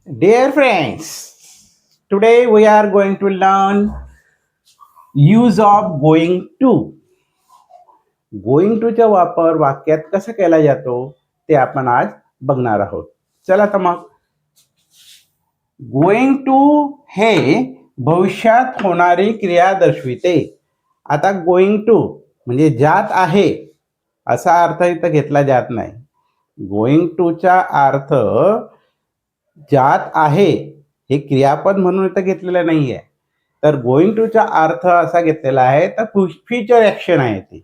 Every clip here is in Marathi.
Dear friends, today we are going to learn use of going to. Going टूचा वापर वाक्यात कसा केला जातो ते आपण आज बघणार आहोत. चला तर मग गोइंग टू हे भविष्यात होणारी क्रिया दर्शविते. आता गोइंग टू म्हणजे जात आहे असा अर्थ इथं घेतला जात नाही. गोइंग टूचा अर्थ जात आहे हे क्रियापद म्हणून इथं घेतलेलं नाही आहे. तर गोइंग टूचा अर्थ असा घेतलेला आहे तर फ्युचर ॲक्शन आहे ती,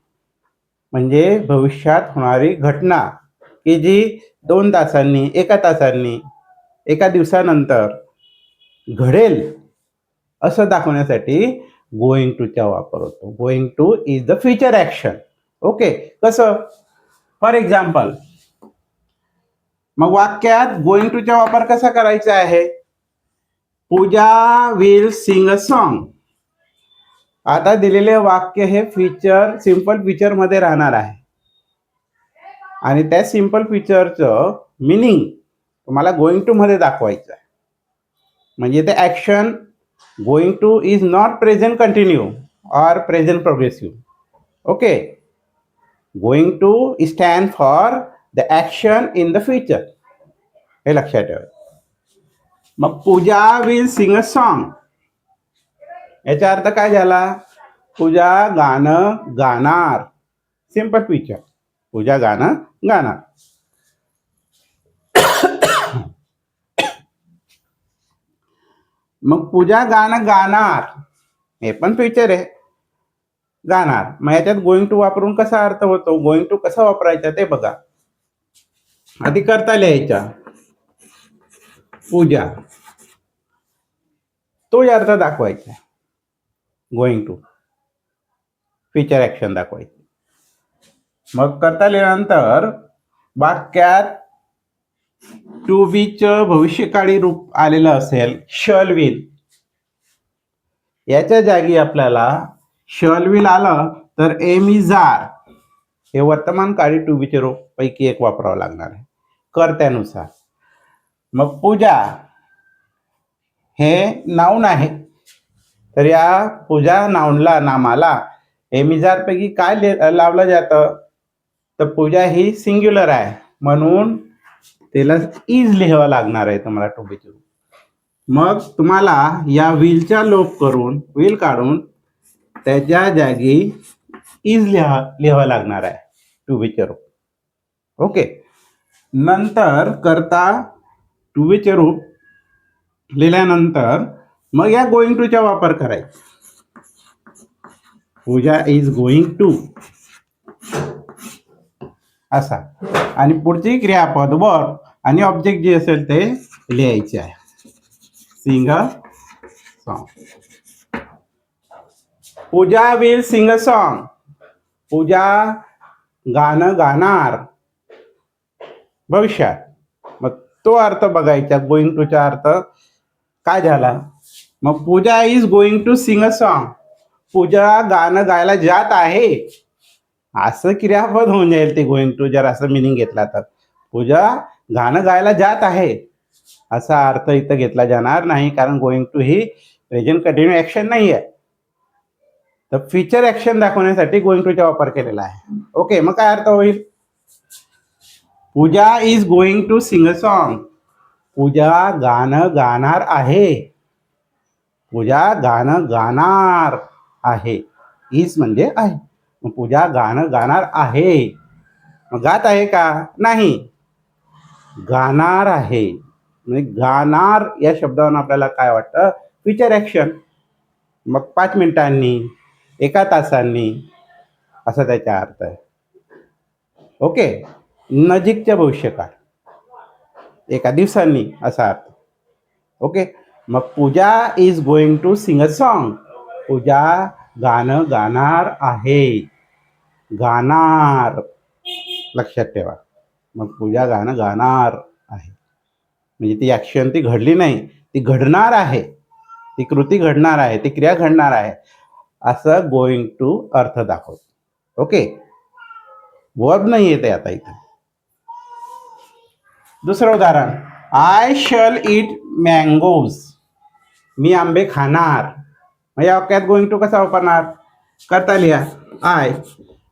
म्हणजे भविष्यात होणारी घटना की जी 2 तासांनी, 1 तासांनी, 1 दिवसानंतर घडेल असं दाखवण्यासाठी गोइंग टूचा वापर होतो. Going to is the future action. Okay, कसं? फॉर एक्झाम्पल, मग वाक्यात गोइंग टूचा वापर कसा करायचा आहे? पूजा विल सिंग अ सॉन्ग. आता दिलेले वाक्य हे फीचर सिंपल फीचर मध्ये राहणार आहे आणि त्या सिंपल फीचरचं मिनिंग तुम्हाला गोइंग टू मध्ये दाखवायचं आहे. म्हणजे ते action going to is not present continue or present progressive. Okay, going to stand for the action in the future, हे लक्षात ठेवा. मग Puja will sing a song याचा अर्थ काय झाला? पूजा गाणं गाणार. सिंपल फीचर, पूजा गाणं गाणार. मग पूजा गाणं गाणार हे पण फीचर आहे, गाणार. मग याच्यात गोइंग टू वापरून कसा अर्थ होतो? गोइंग टू कसा वापरायचा ते बघा. आधी करता लिहायचा पूजा, तो अर्थ दाखवायचा. गोइंग टू फीचर ॲक्शन दाखवायची. मग करता लिहिल्यानंतर वाक्यात टू बीचं भविष्यकाळी रूप आलेलं असेल शल विल, याच्या जागी आपल्याला शल विल आलं तर एम इज आर हे वर्तमानकाळी टू बीचे रूप पैकी एक वापरावं लागणार आहे कर्त्यानुसार. मग पूजा हे नाऊन आहे, तर या पूजा नाऊनला नामाला एम इज आर पैकी काय लावलं जातं? तर पूजा ही सिंग्युलर आहे म्हणून त्याला इज लिहावं लागणार आहे तुम्हाला टू बीचे रूप. मग तुम्हाला या विलचा लोप करून विल काढून त्याच्या जागी इज लिहावं लागणार आहे टू बीचे रूप. ओके, नंतर करता टू बीचे रूप लिहिल्यानंतर मग या गोइंग टूचा वापर करायचा. पूजा इज गोइंग टू असा, आणि पुढची क्रियापद वर्ब आणि ऑब्जेक्ट जे असेल ते लिहायचे आहे. Sing a song. Puja will sing a song. Puja गाणं गाणार भविष्यात. मग तो अर्थ बघायचा. गोइंग टूचा अर्थ काय झाला? मग Puja is going to sing a song. Puja गाणं गायला जात आहे असं क्रियापद होऊन जाईल ते गोइंग टू जर असं मिनिंग घेतला तर. पूजा गाणं गायला जात आहे असा अर्थ इथं घेतला जाणार नाही, कारण गोइंग टू ही प्रेझेंट कंटिन्यू ॲक्शन नाही आहे, तर फ्युचर ॲक्शन दाखवण्यासाठी गोइंग टूचा वापर केलेला आहे. ओके, मग काय अर्थ होईल? Puja is going to sing a song. Puja गाणं गाणार आहे. पूजा गाणं गाणार आहे. इज म्हणजे आहे. मग पूजा गाणं गाणार आहे. मग गात आहे का? नाही, गाणार आहे. म्हणजे गाणार या शब्दावरून आपल्याला काय वाटतं? Future action. मग 5 मिनिटांनी, 1 तासांनी असा त्याचा अर्थ आहे. ओके, नजीकच्या भविष्यकाळ, 1 दिवसांनी असा अर्थ. ओके, मग Puja is going to sing a song. Puja गाणं गाणार आहे. गाणार लक्षात ठेवा. मग पूजा गाणं गाणार आहे म्हणजे ती ॲक्शन ती घडली नाही, ती घडणार आहे. ती कृती घडणार आहे, ती क्रिया घडणार आहे असं गोइंग टू अर्थ दाखवतो. ओके, वर्ब नाही येते आता इथं. दुसरं उदाहरण, आय शल इट मँगोज. मी आंबे खाणार. मग या वाक्यात गोइंग टू कसा वापरणार? करता लिहा आय.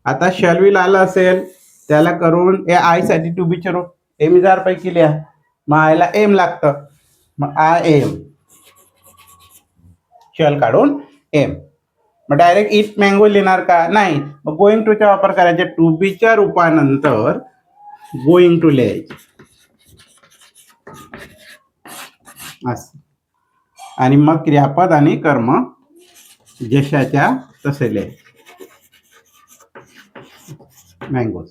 आता शल विल आलं असेल त्याला करून ए आय साठी टू बी चे एम जार पैकी लिहा. मग आयला एम लागतं. मग आय एम. शल काढून एम. मग डायरेक्ट इट मँगो लिहिणार का? नाही. मग गोइंग टूचा वापर करायचा. टू बीच्या रूपानंतर गोइंग टू लिहायचे असं. आणि मग क्रियापद आणि कर्म जशाच्या तसे लिहायचे. Mangoes.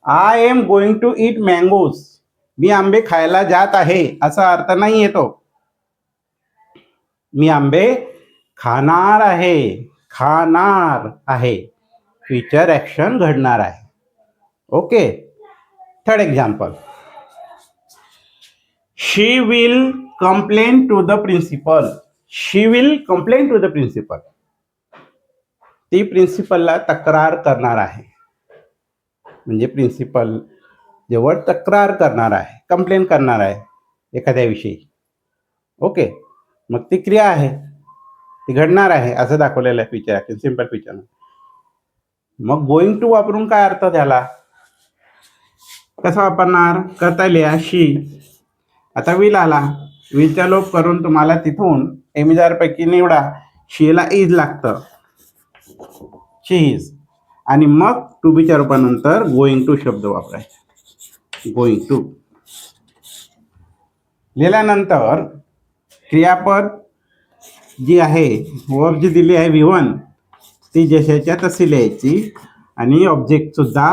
I am going to eat mangoes. मी आंबे खायला जात आहे असा अर्थ नाही येतो. मी आंबे खाणार आहे. खाणार आहे. फ्युचर ऍक्शन घडणार आहे. Okay. Third example. She will complain to the principal. She will complain to the principal. ती प्रिन्सिपलला तक्रार करणार आहे. म्हणजे प्रिन्सिपल जवळ तक्रार करणार आहे, कंप्लेन करणार आहे एखाद्याविषयी. ओके. मग ती क्रिया आहे, ती घडणार आहे असं दाखवलेलं आहे फ्युचर ऍक्शन, सिंपल फ्युचर. मग गोइंग टू वापरून काय अर्थ झाला? कसा वापरणार? करता लिहा शी. आता विल आला. विलचा लोप करून तुम्हाला तिथून एमिजार पैकी निवडा. शीला इज लागतं. शी इज. आणि मग टू बीच्या रूपानंतर गोइंग टू शब्द वापरायचा. गोइंग टू लिहिल्यानंतर क्रियापद जी आहे वर्ब जी दिली आहे V1 ती जशाच्या तशी लिहायची आणि ऑब्जेक्ट सुद्धा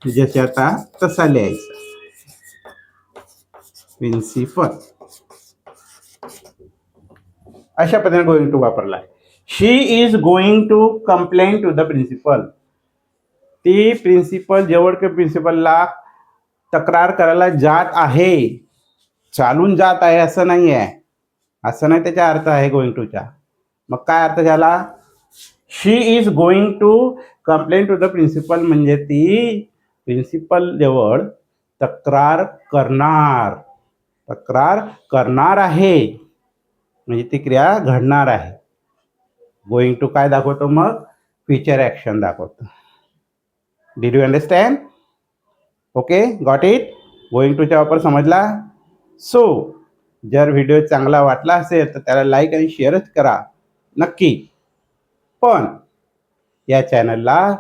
जशाचा तसा लिहायचा. प्रिन्सिपल. अशा पद्धतीने गोइंग टू वापरला. She is going to complain to the principal. ती प्रिन्सिपल जवळ के प्रिन्सिपलला तक्रार करायला जात आहे. चालून जात आहे असं नाही आहे. असं नाही त्याचा अर्थ आहे गोइंग टूचा. मग काय अर्थ झाला? She is going to complain to the principal म्हणजे ती प्रिन्सिपल जवळ तक्रार करणार. तक्रार करणार आहे म्हणजे ती क्रिया घडणार आहे. गोइंग टू काय दाखवतो? मग फ्युचर ऍक्शन दाखवतो. Did you understand? Okay, got it? Going टूचा वापर समजला? सो जर व्हिडिओ चांगला वाटला असेल तर त्याला लाईक आणि शेअरच करा नक्की. पण या चॅनलला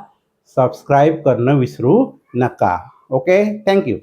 सबस्क्राईब करणं विसरू नका. Okay, thank you.